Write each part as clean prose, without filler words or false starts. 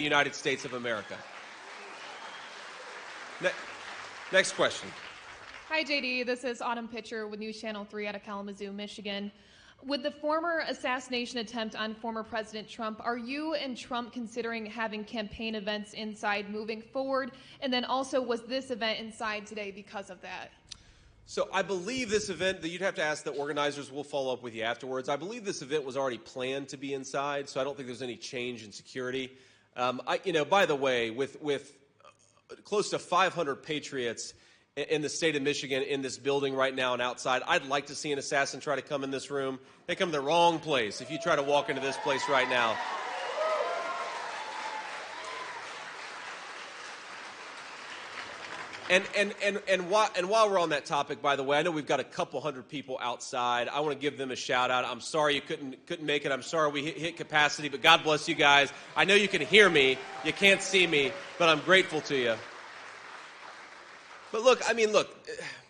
the United States of America. Next question. Hi, JD. This is Autumn Pitcher with News Channel 3 out of Kalamazoo, Michigan. With the former assassination attempt on former President Trump, are you and Trump considering having campaign events inside moving forward? And then also, was this event inside today because of that? So I believe this event, that you'd have to ask the organizers, will follow up with you afterwards. I believe this event was already planned to be inside, so I don't think there's any change in security. By the way, with close to 500 patriots in the state of Michigan in this building right now and outside, I'd like to see an assassin try to come in this room. They come to the wrong place if you try to walk into this place right now. And while we're on that topic, by the way, I know we've got a couple hundred people outside. I want to give them a shout out. I'm sorry you couldn't make it. I'm sorry we hit capacity, but God bless you guys. I know you can hear me. You can't see me, but I'm grateful to you. But look,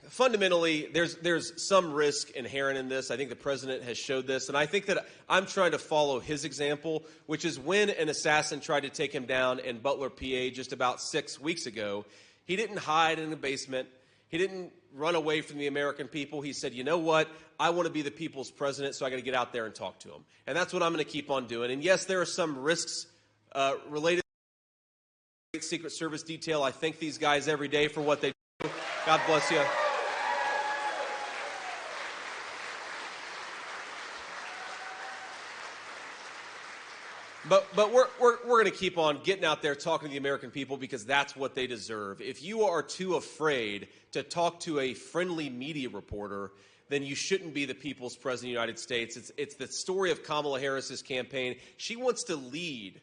fundamentally, there's some risk inherent in this. I think the president has showed this, and I think that I'm trying to follow his example, which is when an assassin tried to take him down in Butler, PA, just about 6 weeks ago. He didn't hide in the basement. He didn't run away from the American people. He said, you know what? I want to be the people's president, so I got to get out there and talk to him. And that's what I'm going to keep on doing. And yes, there are some risks related to Secret Service detail. I thank these guys every day for what they do. God bless you. But we're going to keep on getting out there talking to the American people because that's what they deserve. If you are too afraid to talk to a friendly media reporter, then you shouldn't be the people's president of the United States. It's the story of Kamala Harris's campaign. She wants to lead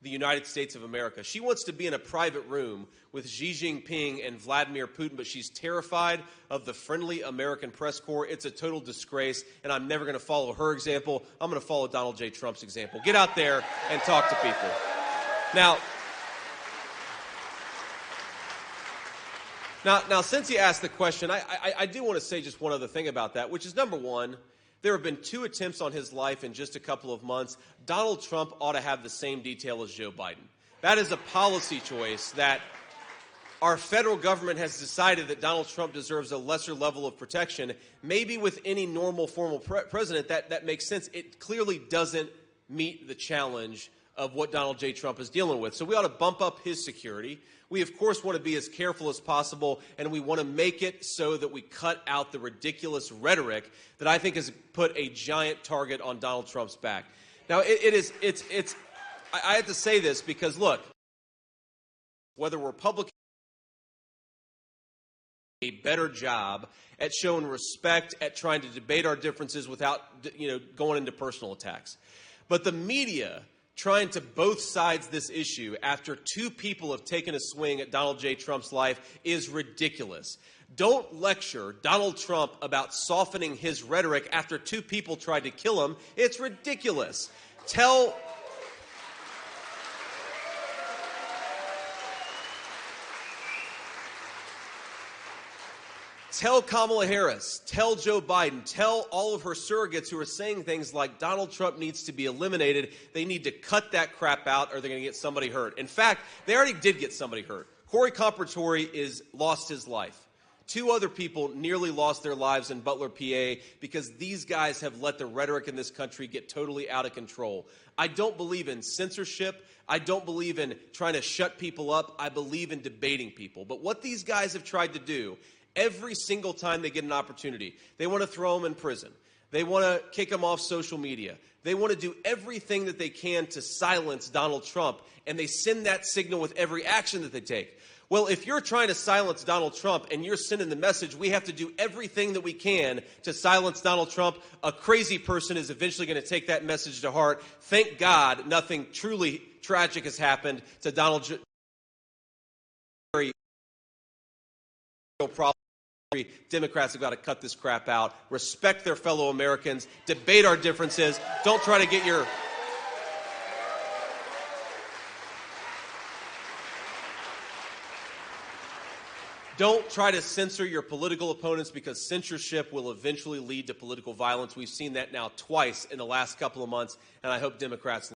the United States of America. She wants to be in a private room with Xi Jinping and Vladimir Putin, but she's terrified of the friendly American press corps. It's a total disgrace, and I'm never going to follow her example. I'm going to follow Donald J. Trump's example. Get out there and talk to people. Now, since you asked the question, I do want to say just one other thing about that, which is, number one, there have been 2 attempts on his life in just a couple of months. Donald Trump ought to have the same detail as Joe Biden. That is a policy choice that our federal government has decided that Donald Trump deserves a lesser level of protection. Maybe with any normal formal president, that makes sense. It clearly doesn't meet the challenge of what Donald J. Trump is dealing with. So we ought to bump up his security. We, of course, want to be as careful as possible, and we want to make it so that we cut out the ridiculous rhetoric that I think has put a giant target on Donald Trump's back. Now, I have to say this because, look, whether Republicans do a better job at showing respect, at trying to debate our differences without, going into personal attacks. But the media trying to both sides this issue after 2 people have taken a swing at Donald J. Trump's life is ridiculous. Don't lecture Donald Trump about softening his rhetoric after 2 people tried to kill him. It's ridiculous. Tell Kamala Harris, tell Joe Biden, tell all of her surrogates who are saying things like Donald Trump needs to be eliminated. They need to cut that crap out or they're going to get somebody hurt. In fact, they already did get somebody hurt. Corey Compertori lost his life. 2 other people nearly lost their lives in Butler, PA, because these guys have let the rhetoric in this country get totally out of control. I don't believe in censorship. I don't believe in trying to shut people up. I believe in debating people. But what these guys have tried to do every single time they get an opportunity, they want to throw them in prison. They want to kick them off social media. They want to do everything that they can to silence Donald Trump, and they send that signal with every action that they take. Well, if you're trying to silence Donald Trump and you're sending the message, we have to do everything that we can to silence Donald Trump, a crazy person is eventually going to take that message to heart. Thank God nothing truly tragic has happened to Donald Trump. Problem. Democrats have got to cut this crap out, respect their fellow Americans, debate our differences. Don't try to get your Don't try to censor your political opponents because censorship will eventually lead to political violence. We've seen that now twice in the last couple of months, and I hope Democrats